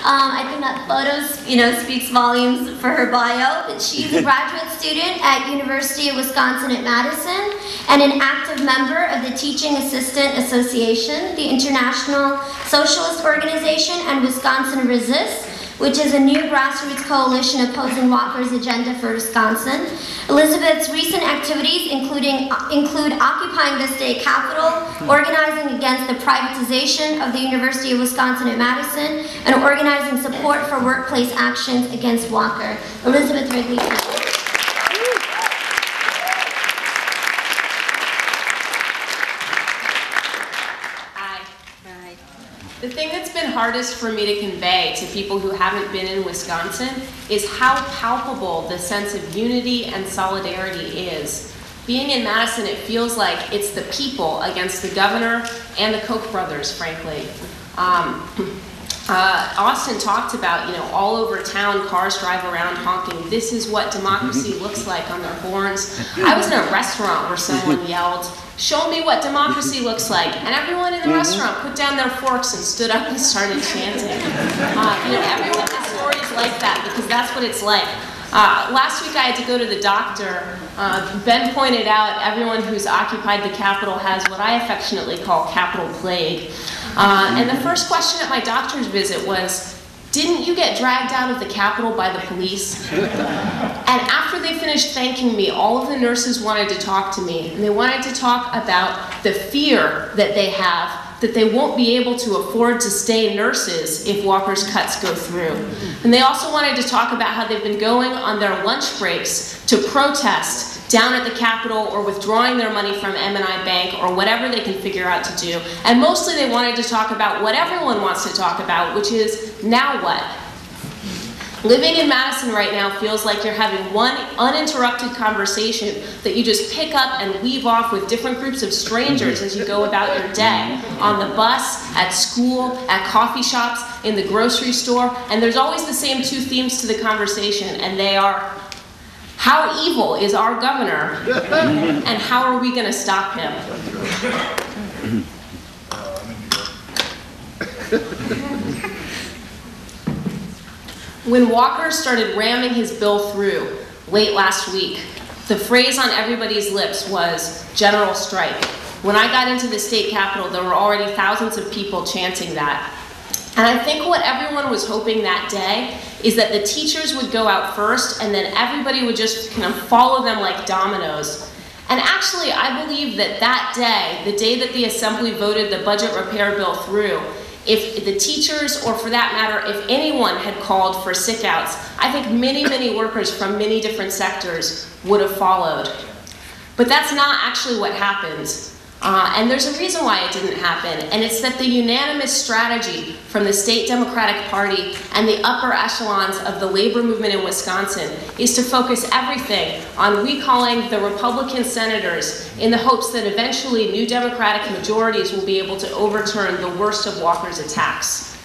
I think that photos, speaks volumes for her bio. But she's a graduate student at University of Wisconsin at Madison and an active member of the Teaching Assistant Association, the International Socialist Organization, and Wisconsin Resists, which is a new grassroots coalition opposing Walker's agenda for Wisconsin. Elizabeth's recent activities include occupying the state capitol, organizing against the privatization of the University of Wisconsin at Madison, and organizing support for workplace actions against Walker. Elizabeth Wrigley. The thing that's been hardest for me to convey to people who haven't been in Wisconsin is how palpable the sense of unity and solidarity is. Being in Madison, it feels like it's the people against the governor and the Koch brothers, frankly. Austin talked about, all over town, cars drive around honking, "This is what democracy looks like" on their horns. I was in a restaurant where someone yelled, "Show me what democracy looks like," and everyone in the restaurant put down their forks and stood up and started chanting. Everyone has stories like that because that's what it's like. Last week I had to go to the doctor. Ben pointed out everyone who's occupied the Capitol has what I affectionately call Capitol plague. And the first question at my doctor's visit was, "Didn't you get dragged out of the Capitol by the police?" And after they finished thanking me, all of the nurses wanted to talk to me. And they wanted to talk about the fear that they have that they won't be able to afford to stay nurses if Walker's cuts go through. And they also wanted to talk about how they've been going on their lunch breaks to protest down at the Capitol or withdrawing their money from M&I Bank or whatever they can figure out to do. And mostly they wanted to talk about what everyone wants to talk about, which is, now what? Living in Madison right now feels like you're having one uninterrupted conversation that you just pick up and leave off with different groups of strangers as you go about your day. On the bus, at school, at coffee shops, in the grocery store, and there's always the same two themes to the conversation, and they are, how evil is our governor, and how are we going to stop him? When Walker started ramming his bill through late last week, the phrase on everybody's lips was general strike. When I got into the state capitol, there were already thousands of people chanting that. And I think what everyone was hoping that day is that the teachers would go out first and then everybody would just kind of follow them like dominoes. And actually, I believe that that day, the day that the Assembly voted the budget repair bill through, if the teachers, or for that matter, if anyone had called for sick-outs, I think many, many workers from many different sectors would have followed. But that's not actually what happened. And there's a reason why it didn't happen, and it's that the unanimous strategy from the state Democratic Party and the upper echelons of the labor movement in Wisconsin is to focus everything on recalling the Republican senators in the hopes that eventually new Democratic majorities will be able to overturn the worst of Walker's attacks.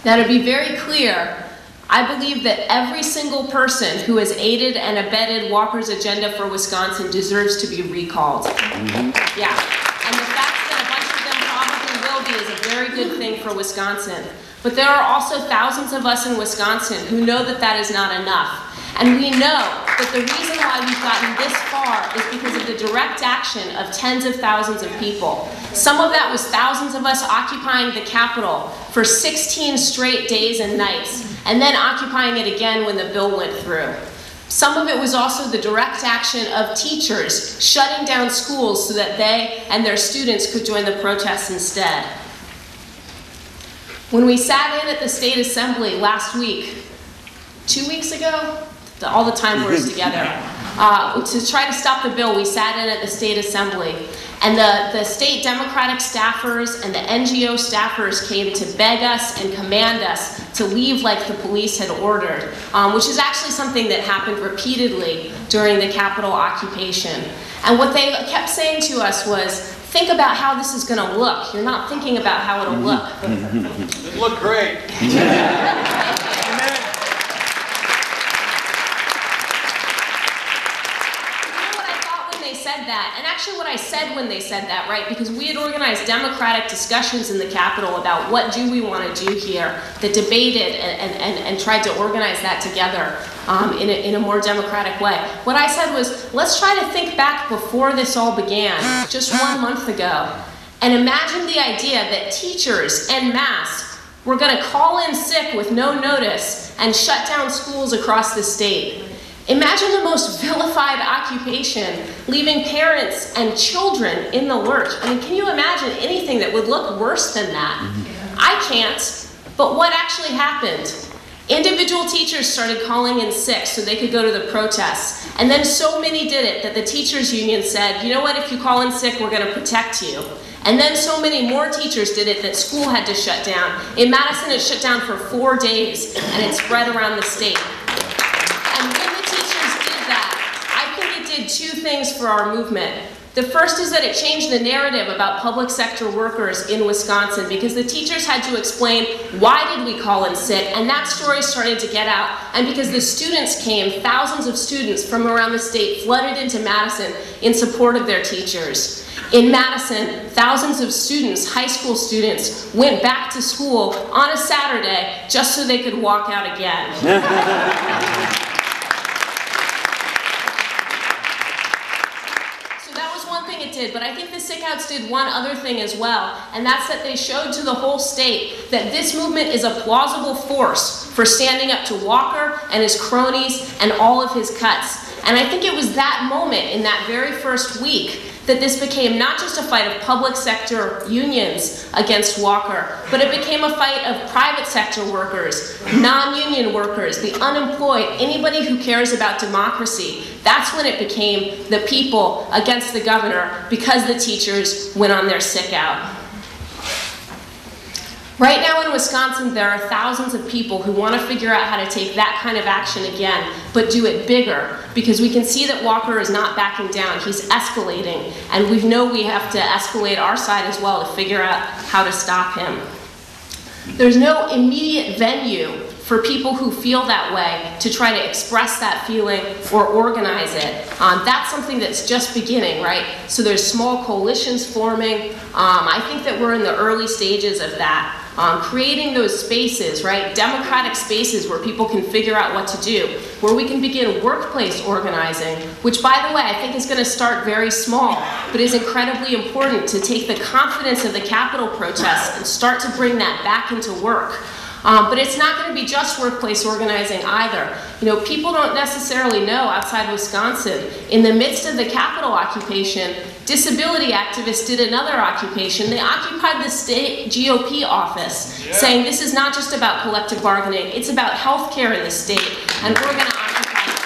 Now, to be very clear, I believe that every single person who has aided and abetted Walker's agenda for Wisconsin deserves to be recalled. Yeah, and the fact that a bunch of them probably will be is a very good thing for Wisconsin. But there are also thousands of us in Wisconsin who know that that is not enough. And we know that the reason why we've gotten this far is because of the direct action of tens of thousands of people. Some of that was thousands of us occupying the Capitol for 16 straight days and nights, and then occupying it again when the bill went through. Some of it was also the direct action of teachers shutting down schools so that they and their students could join the protests instead. When we sat in at the State Assembly last week, 2 weeks ago, all the time blurs together, to try to stop the bill, we sat in at the State Assembly. And the state Democratic staffers and the NGO staffers came to beg us and command us to leave like the police had ordered, which is actually something that happened repeatedly during the Capitol occupation. And what they kept saying to us was, think about how this is going to look. You're not thinking about how it'll look. It looked great. that, and actually what I said when they said that, right, because we had organized democratic discussions in the Capitol about what do we want to do here, that debated and tried to organize that together in a more democratic way. What I said was, let's try to think back before this all began, just 1 month ago, and imagine the idea that teachers en masse were going to call in sick with no notice and shut down schools across the state. Imagine the most vilified occupation, leaving parents and children in the lurch. I mean, can you imagine anything that would look worse than that? I can't, but what actually happened? Individual teachers started calling in sick so they could go to the protests. And then so many did it that the teachers union said, you know what, if you call in sick, we're gonna protect you. And then so many more teachers did it that school had to shut down. In Madison, it shut down for 4 days, and it spread around the state. And when the teachers did that, I think it did 2 things for our movement. The first is that it changed the narrative about public sector workers in Wisconsin, because the teachers had to explain why did we call in sick, and that story started to get out. And because the students came, thousands of students from around the state flooded into Madison in support of their teachers. In Madison, thousands of students, high school students, went back to school on a Saturday just so they could walk out again. It did, but I think the sick-outs did one other thing as well, and that's that they showed to the whole state that this movement is a plausible force for standing up to Walker and his cronies and all of his cuts. And I think it was that moment in that very first week that this became not just a fight of public sector unions against Walker, but it became a fight of private sector workers, non-union workers, the unemployed, anybody who cares about democracy. That's when it became the people against the governor, because the teachers went on their sick out. Right now in Wisconsin, there are thousands of people who want to figure out how to take that kind of action again, but do it bigger, because we can see that Walker is not backing down. He's escalating, and we know we have to escalate our side as well to figure out how to stop him. There's no immediate venue for people who feel that way to try to express that feeling or organize it. That's something that's just beginning, right? So there's small coalitions forming. I think that we're in the early stages of that. Creating those spaces, right? Democratic spaces where people can figure out what to do, where we can begin workplace organizing, which, by the way, I think is going to start very small, but is incredibly important to take the confidence of the Capitol protests and start to bring that back into work. But it's not going to be just workplace organizing either. You know, people don't necessarily know outside Wisconsin, in the midst of the Capitol occupation, disability activists did another occupation. They occupied the state GOP office, saying this is not just about collective bargaining, it's about health care in the state, and we're going to occupy it.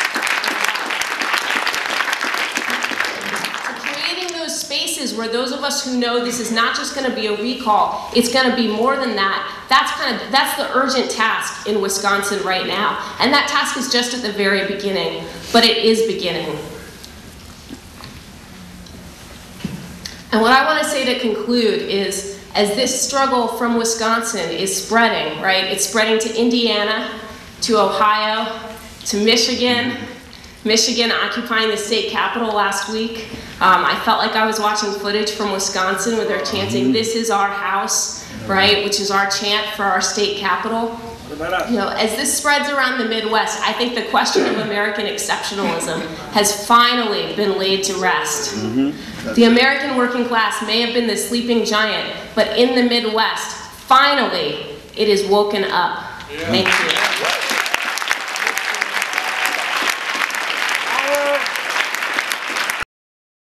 So creating those spaces where those of us who know this is not just going to be a recall, it's going to be more than that. That's the urgent task in Wisconsin right now. And that task is just at the very beginning, but it is beginning. And what I want to say to conclude is, as this struggle from Wisconsin is spreading, right? It's spreading to Indiana, to Ohio, to Michigan. Michigan occupying the state capitol last week. I felt like I was watching footage from Wisconsin where they're chanting, "This is our house," right? Which is our chant for our state capitol. You know, as this spreads around the Midwest, I think the question of American exceptionalism has finally been laid to rest. The American working class may have been the sleeping giant, but in the Midwest, finally, it is woken up. Thank you.